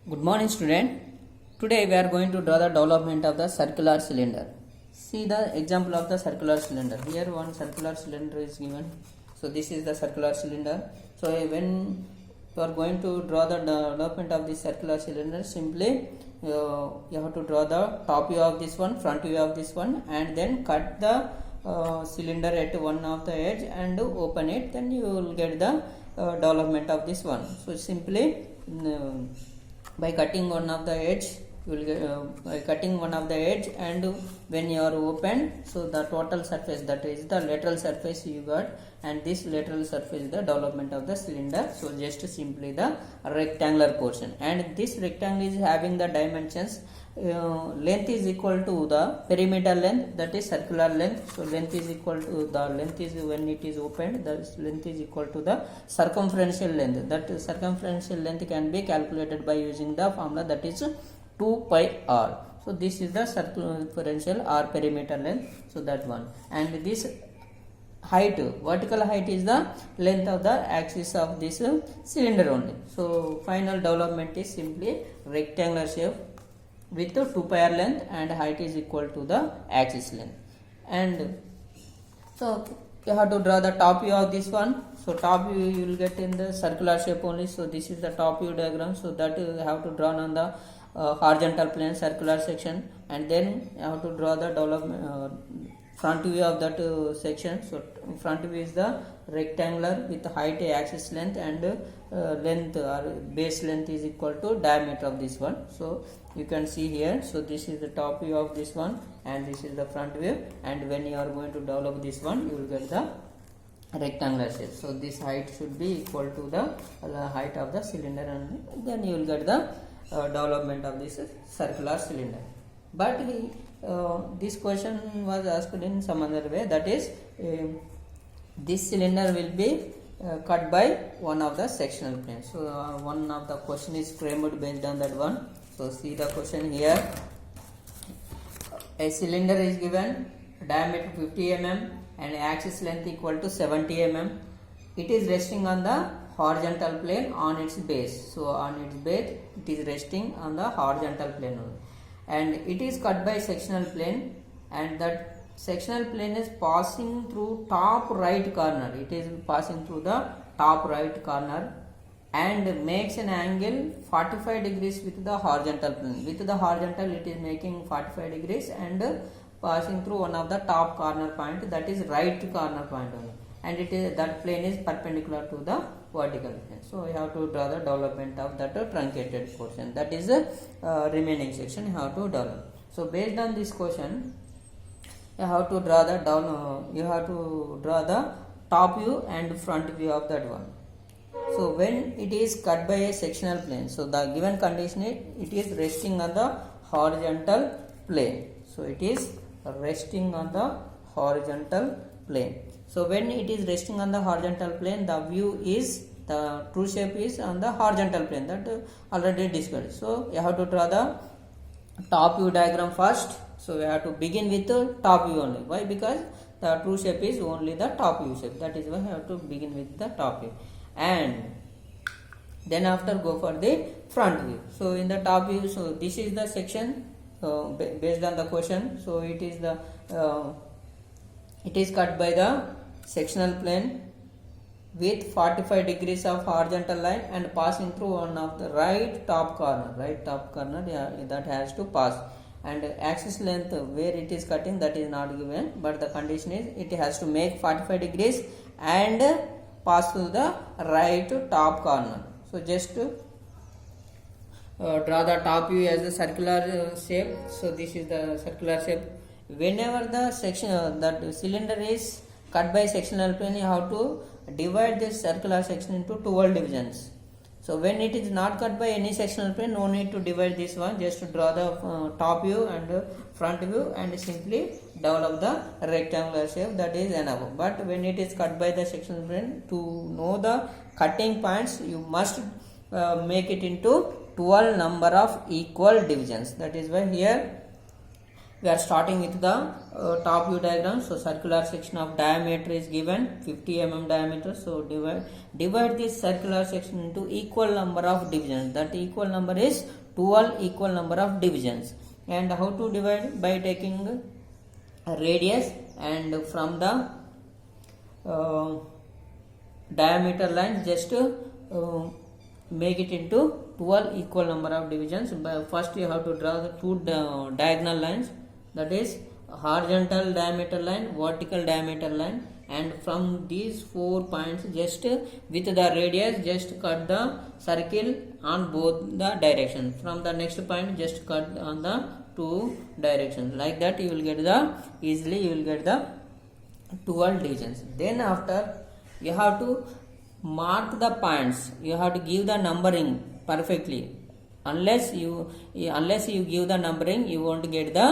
Good morning, student. Today we are going to draw the development of the circular cylinder. See the example of the circular cylinder. Here one circular cylinder is given. So this is the circular cylinder. So when you are going to draw the development of this circular cylinder, simply you have to draw the top view of this one, front view of this one, and then cut the cylinder at one of the edge and open it. Then you will get the development of this one. So simply by cutting one of the edge, you will get by cutting one of the edge, and when you are open, so the total surface, that is the lateral surface you got, and this lateral surface is the development of the cylinder. So just simply the rectangular portion, and this rectangle is having the dimensions. Length is equal to the perimeter length, that is circular length. So length is equal to the length is when it is opened, the length is equal to the circumferential length. That circumferential length can be calculated by using the formula, that is 2 pi r. So this is the circumferential or perimeter length. So that one, and this height, vertical height, is the length of the axis of this cylinder only. So final development is simply rectangular shape with 2 pi r length, and height is equal to the axis length. And so you have to draw the top view of this one. So top view you will get in the circular shape only. So this is the top view diagram. So that you have to draw on the horizontal plane circular section, and then you have to draw the development front view of that section. So front view is the rectangular with height axis length, and length or base length is equal to diameter of this one. So you can see here. So this is the top view of this one, and this is the front view, and when you are going to develop this one, you will get the rectangular shape. So this height should be equal to the height of the cylinder, and then you will get the development of this circular cylinder. But this question was asked in some other way, that is this cylinder will be cut by one of the sectional planes. So one of the question is framed based on that one. So see the question here. A cylinder is given, diameter 50 mm and axis length equal to 70 mm. It is resting on the horizontal plane on its base. So on its base it is resting on the horizontal plane only, and it is cut by sectional plane, and that sectional plane is passing through top right corner. It is passing through the top right corner and makes an angle 45 degrees with the horizontal plane. With the horizontal it is making 45 degrees and passing through one of the top corner point, that is right corner point only, and it is that plane is perpendicular to the vertical plane. So you have to draw the development of that truncated portion, that is the remaining section you have to develop. So based on this question, you have to draw the top view and front view of that one. So when it is cut by a sectional plane, so the given condition is it is resting on the horizontal plane. So it is resting on the horizontal plane. So when it is resting on the horizontal plane, the view is, the true shape is on the horizontal plane, that already discussed. So you have to draw the top view diagram first. So we have to begin with the top view only. Why? Because the true shape is only the top view shape. That is why we have to begin with the top view, and then after go for the front view. So in the top view, so this is the section based on the question. So it is the it is cut by the sectional plane with 45 degrees of horizontal line and passing through one of the right top corner, that has to pass. And axis length where it is cutting, that is not given, but the condition is it has to make 45 degrees and pass through the right top corner. So just draw the top view as a circular shape. So this is the circular shape. Whenever the section that cylinder is cut by sectional plane, you have to divide this circular section into 12 divisions. So when it is not cut by any sectional plane, no need to divide this one, just to draw the top view and front view and simply develop the rectangular shape, that is enough. But when it is cut by the sectional plane, to know the cutting points, you must make it into 12 number of equal divisions. That is why here we are starting with the top view diagram. So circular section of diameter is given 50 mm diameter. So divide this circular section into equal number of divisions. That equal number is 12 equal number of divisions. And how to divide? By taking a radius and from the diameter line just make it into 12 equal number of divisions. But first you have to draw the two diagonal lines, that is horizontal diameter line, vertical diameter line, and from these 4 points just with the radius just cut the circle on both the directions. From the next point just cut on the two directions. Like that you will get the easily you will get the 12 divisions. Then after you have to mark the points, you have to give the numbering perfectly. Unless you give the numbering, you won't get the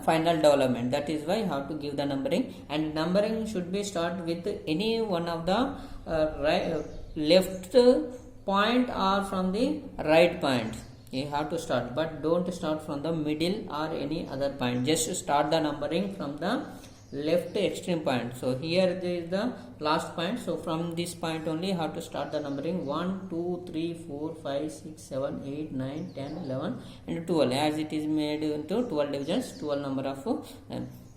final development. That is why you have to give the numbering, and numbering should be start with any one of the left point or from the right point. You have to start, but don't start from the middle or any other point. Just start the numbering from the left extreme point. So here there is the last point. So from this point only you have to start the numbering 1, 2, 3, 4, 5, 6, 7, 8, 9, 10, 11 and 12. As it is made into 12 divisions, 12 number of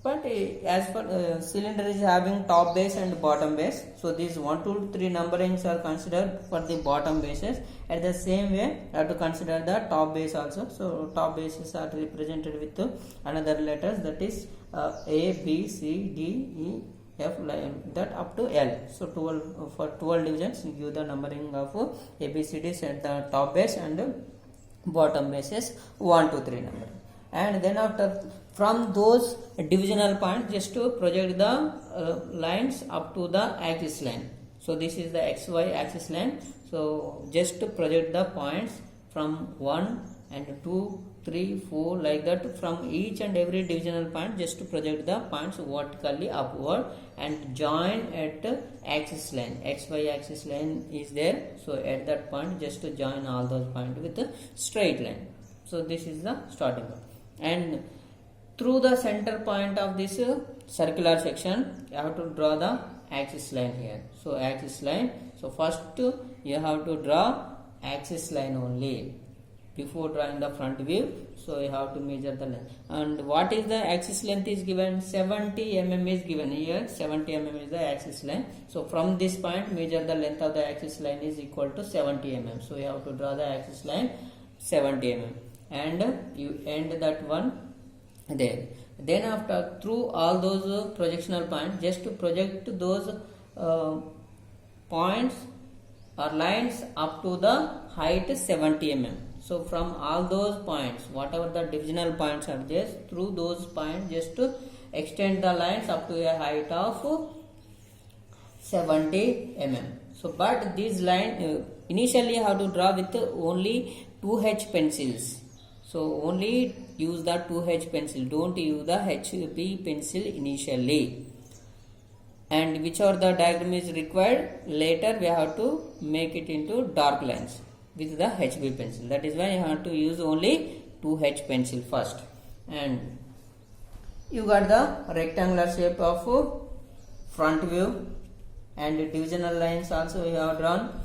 but as for cylinder is having top base and bottom base. So these 1, 2, 3 numberings are considered for the bottom bases. At the same way you have to consider the top base also. So top bases are represented with another letters, that is A, B, C, D, E, F, that up to L. So 12 for 12 divisions you give the numbering of A, B, C, D at the top base and bottom bases 1, 2, 3 number. And then after from those divisional points just to project the lines up to the axis line. So this is the XY axis line. So just to project the points from 1 and 2, 3, 4 like that from each and every divisional point, just to project the points vertically upward and join at axis line. XY axis line is there. So at that point just to join all those points with a straight line. So this is the starting point. And through the center point of this circular section you have to draw the axis line here. So axis line. So first you have to draw axis line only before drawing the front view. So you have to measure the length. And what is the axis length is given? 70 mm is given here. 70 mm is the axis line. So from this point measure the length of the axis line is equal to 70 mm. So you have to draw the axis line 70 mm and you end that one there. Then after through all those projectional points just to project those points or lines up to the height 70 mm. So from all those points, whatever the divisional points are there, through those points just to extend the lines up to a height of 70 mm. So but this line initially you have to draw with only 2H pencils. So only use the 2H pencil, don't use the HB pencil initially. And whichever the diagram is required, later we have to make it into dark lines with the HB pencil. That is why you have to use only 2H pencil first. And you got the rectangular shape of front view and divisional lines also you have drawn.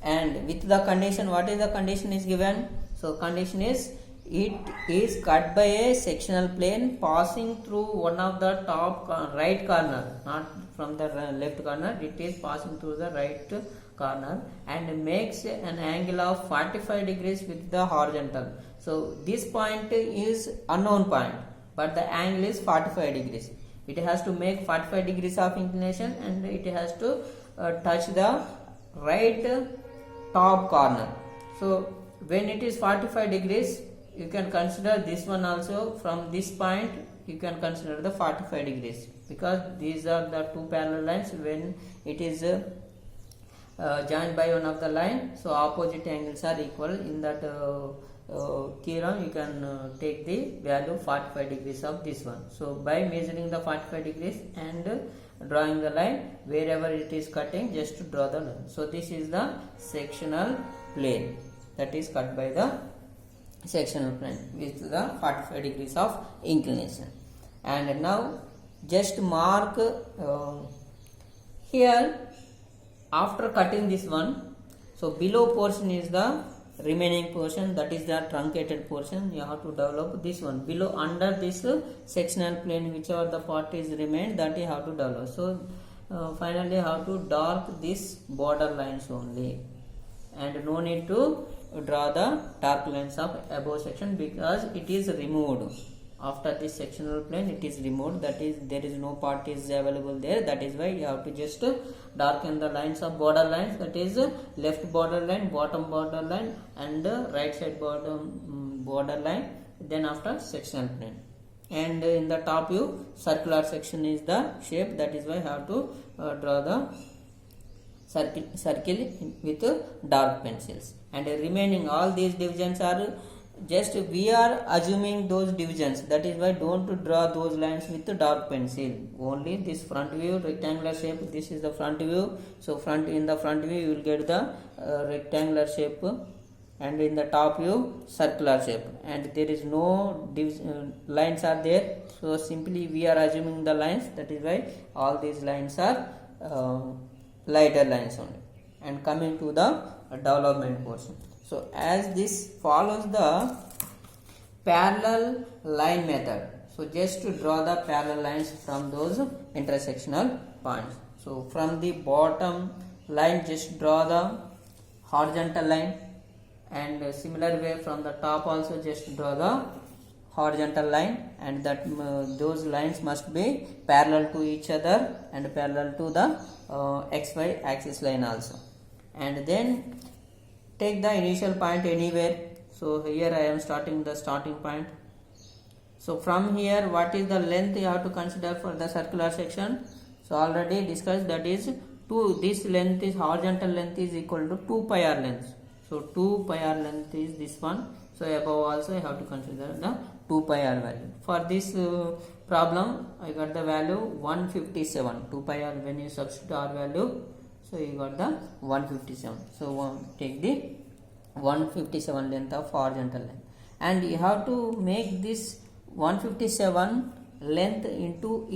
And with the condition, what is the condition is given? So condition is it is cut by a sectional plane passing through one of the top right corner, not from the left corner, it is passing through the right corner and makes an angle of 45 degrees with the horizontal. So this point is unknown point, but the angle is 45 degrees. It has to make 45 degrees of inclination and it has to touch the right top corner. So when it is 45 degrees, you can consider this one also. From this point you can consider the 45 degrees because these are the two parallel lines. When it is joined by one of the line, so opposite angles are equal. In that theorem you can take the value 45 degrees of this one. So by measuring the 45 degrees and drawing the line wherever it is cutting, just to draw the line. So this is the sectional plane that is cut by the sectional plane with the 45 degrees of inclination. And now just mark here after cutting this one, so below portion is the remaining portion, that is the truncated portion. You have to develop this one below under this sectional plane, whichever the part is remained, that you have to develop. So finally you have to dark this border lines only, and no need to draw the dark lines of above section because it is removed. After this sectional plane it is removed, that is there is no part is available there. That is why you have to just darken the lines of border lines, that is left border line, bottom border line, and right side bottom border line, then after sectional plane. And in the top view circular section is the shape, that is why you have to draw the circle with dark pencils. And remaining all these divisions are just we are assuming those divisions, that is why don't draw those lines with the dark pencil. Only this front view rectangular shape, this is the front view, so in the front view you will get the rectangular shape, and in the top view circular shape, and there is no lines are there, so simply we are assuming the lines, that is why all these lines are lighter lines only. And coming to the development portion, so as this follows the parallel line method, so just to draw the parallel lines from those intersectional points. So from the bottom line just draw the horizontal line, and similar way from the top also just draw the horizontal line, and that those lines must be parallel to each other and parallel to the xy axis line also. And then take the initial point anywhere. So here I am starting the starting point. So from here what is the length you have to consider for the circular section? So already discussed, that is 2, this length is horizontal length is equal to 2 pi r length. So 2 pi r length is this one. So above also you have to consider the 2 pi r value. For this problem I got the value 157. 2 pi r, when you substitute r value, so you got the 157. So take the 157 length of horizontal line, and you have to make this 157 length into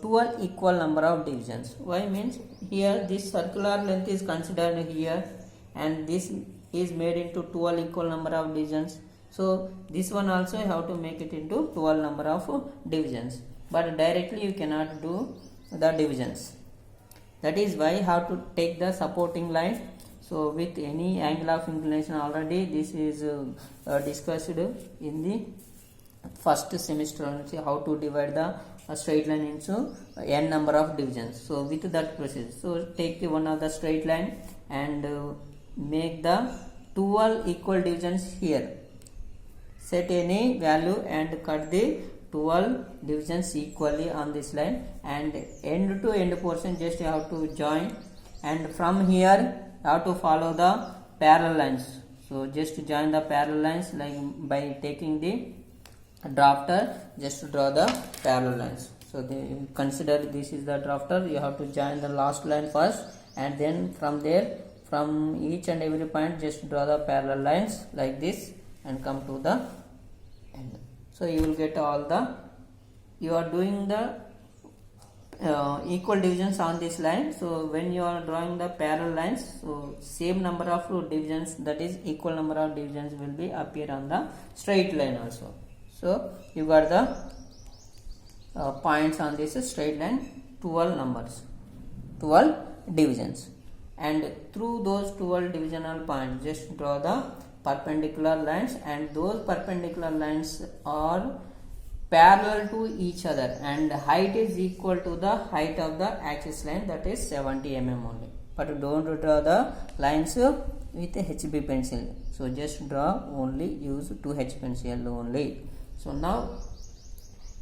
12 equal number of divisions. Why means here this circular length is considered here, and this is made into 12 equal number of divisions. So this one also you have to make it into 12 number of divisions, but directly you cannot do the divisions. That is why you have to take the supporting line. So with any angle of inclination, already this is discussed in the first semester, how to divide the straight line into n number of divisions. So with that process, so take one of the straight line and make the 12 equal divisions here. Set any value and cut the 12 divisions equally on this line, and end to end portion just you have to join, and from here you have to follow the parallel lines. So just join the parallel lines, like by taking the drafter just to draw the parallel lines. So consider this is the drafter, you have to join the last line first, and then from there, from each and every point just draw the parallel lines like this and come to the end. So you will get all the, you are doing the equal divisions on this line. So when you are drawing the parallel lines, so same number of divisions, that is equal number of divisions will be appear on the straight line also. So you got the points on this straight line, 12 numbers, 12 divisions, and through those 12 divisional points just draw the perpendicular lines, and those perpendicular lines are parallel to each other, and height is equal to the height of the axis line, that is 70 mm only. But don't draw the lines with a HB pencil. So just draw only, use 2H pencil only. So now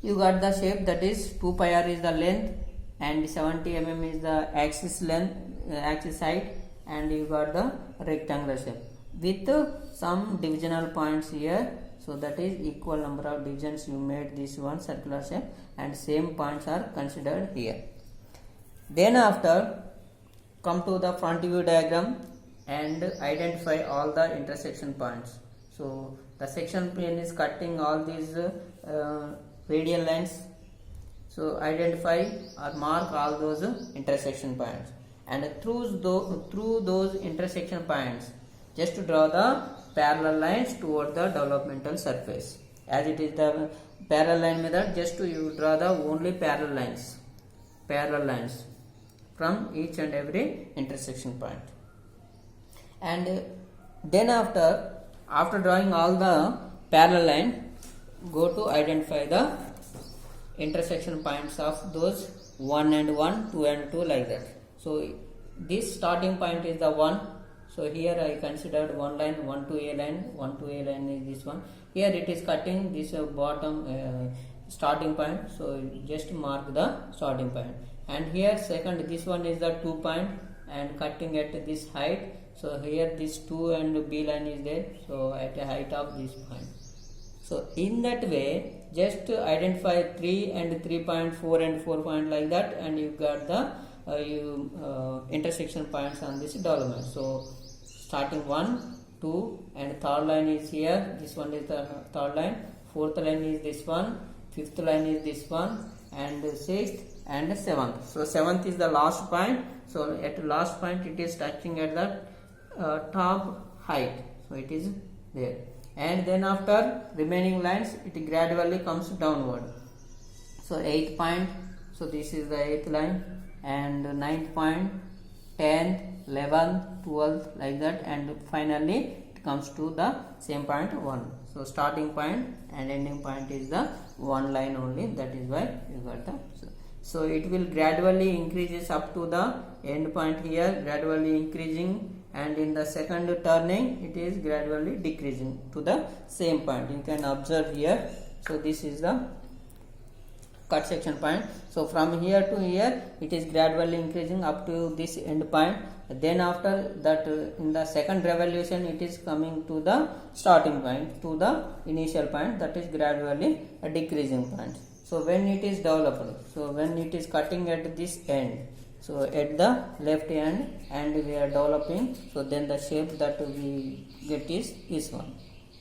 you got the shape, that is 2 pi r is the length and 70 mm is the axis length, axis height, and you got the rectangular shape with some divisional points here. So that is equal number of divisions you made this one circular shape, and same points are considered here. Then after come to the front view diagram and identify all the intersection points. So the section plane is cutting all these radial lines. So identify or mark all those intersection points, and through those intersection points just to draw the parallel lines toward the developmental surface. As it is the parallel line method, just to you draw the only parallel lines from each and every intersection point. And then after drawing all the parallel line, go to identify the intersection points of those 1 and 1, 2 and 2, like that. So this starting point is the 1. So here I considered one line, 1 to a line, 1 to a line is this one. Here it is cutting this bottom starting point. So just mark the starting point. And here second, this one is the 2 point and cutting at this height. So here this 2 and B line is there. So at a height of this point. So in that way, just identify 3 and 3 point, 4 and 4 point, like that, and you got the intersection points on this development. So starting 1, 2, and third line is here. This one is the third line. Fourth line is this one. Fifth line is this one, and sixth and seventh. So seventh is the last point. So at last point it is touching at the top height. So it is there. And then after remaining lines, it gradually comes downward. So 8th point, so this is the 8th line, and 9th point, 10th, 11th, 12th, like that, and finally it comes to the same point 1. So starting point and ending point is the one line only. That is why you got the. So it will gradually increases up to the end point here, gradually increasing, and in the second turning it is gradually decreasing to the same point. You can observe here. So this is the cut section point. So from here to here it is gradually increasing up to this end point. Then after that in the second revolution it is coming to the starting point, to the initial point, that is gradually a decreasing point. So when it is developed, so when it is cutting at this end, so at the left end and we are developing, so then the shape that we get is this one.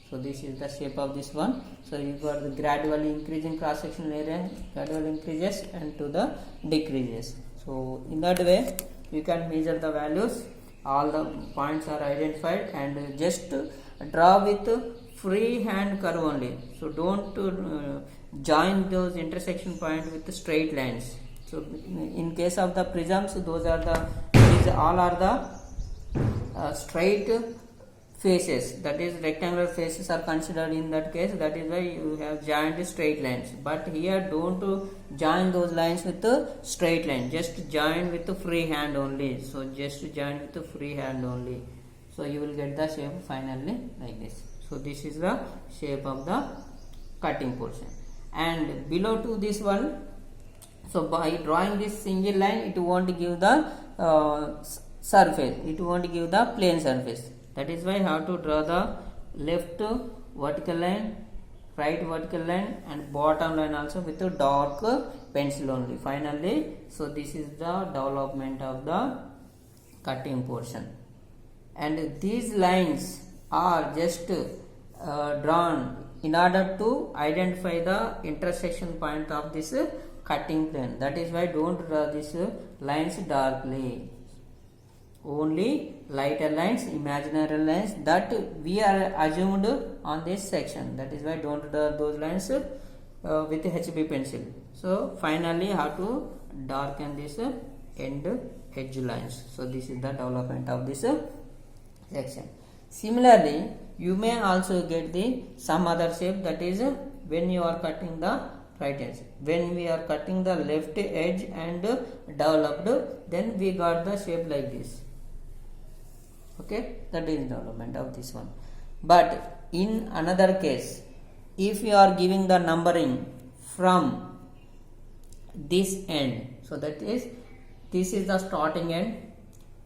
So this is the shape of this one. So you got the gradually increasing cross sectional area, gradually increases and to the decreases. So in that way you can measure the values. All the points are identified, and just draw with free hand curve only. So don't join those intersection point with the straight lines. So in case of the prisms, those all are the straight faces, that is rectangular faces are considered in that case. That is why you have joined straight lines. But here don't join those lines with the straight line, just join with the free hand only. So just join with the free hand only. So you will get the shape finally like this. So this is the shape of the cutting portion. And below to this one, so by drawing this single line, it won't give the surface, it won't give the plane surface. That is why you have to draw the left vertical line, right vertical line, and bottom line also with a dark pencil only. Finally, so this is the development of the cutting portion. And these lines are just drawn in order to identify the intersection point of this cutting plane. That is why don't draw these lines darkly. Only lighter lines, imaginary lines that we are assumed on this section. That is why don't draw those lines with HB pencil. So finally how to darken this end edge lines. So this is the development of this section. Similarly, you may also get the some other shape, that is when you are cutting the right edge. When we are cutting the left edge and developed, then we got the shape like this. Okay, that is development of this one. But in another case, if you are giving the numbering from this end, so that is, this is the starting end,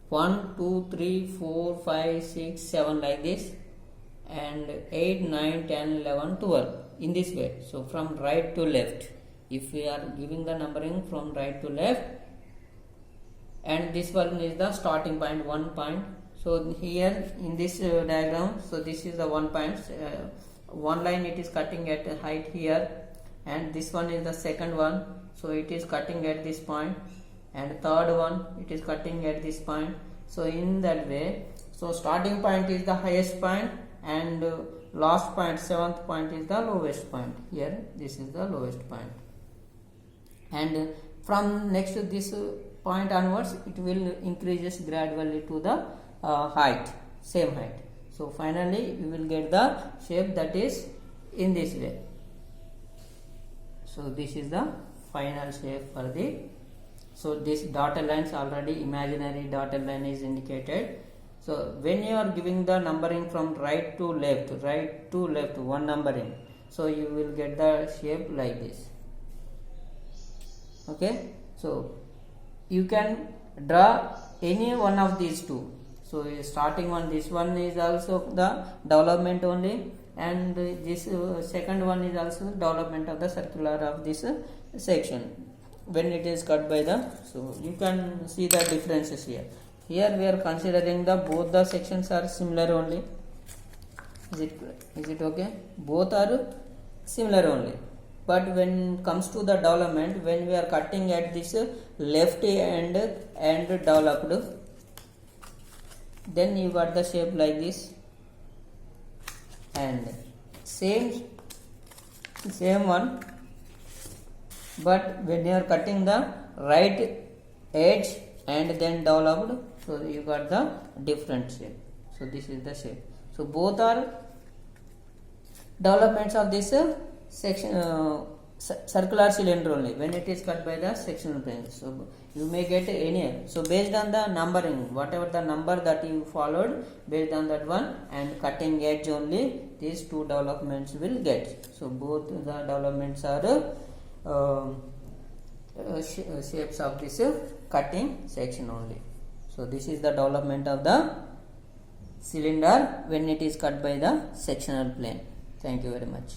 1, 2, 3, 4, 5, 6, 7 like this, and 8, 9, 10, 11, 12 in this way. So from right to left, if we are giving the numbering from right to left, and this one is the starting point, 1 point. So here in this diagram, so this is the one point, one line it is cutting at a height here, and this one is the second one, so it is cutting at this point, and third one it is cutting at this point. So in that way, so starting point is the highest point, and last point, seventh point, is the lowest point. Here this is the lowest point, and from next to this point onwards it will increases gradually to the height, same height. So finally we will get the shape that is in this way. So this is the final shape for the, so this dotted lines already imaginary dotted line is indicated. So when you are giving the numbering from right to left, one numbering, so you will get the shape like this. Okay, so you can draw any one of these two. So starting one, this one is also the development only, and this second one is also development of the circular of this section when it is cut by the, so you can see the differences here. Here we are considering the both the sections are similar only. Is it okay? Both are similar only. But when comes to the development, when we are cutting at this left end and developed, then you got the shape like this, and same one, but when you are cutting the right edge and then developed, so you got the different shape. So this is the shape. So both are developments of this section circular cylinder only when it is cut by the sectional plane. So you may get any, so based on the numbering, whatever the number that you followed, based on that one and cutting edge only, these two developments will get. So both the developments are shapes of this cutting section only. So this is the development of the cylinder when it is cut by the sectional plane. Thank you very much.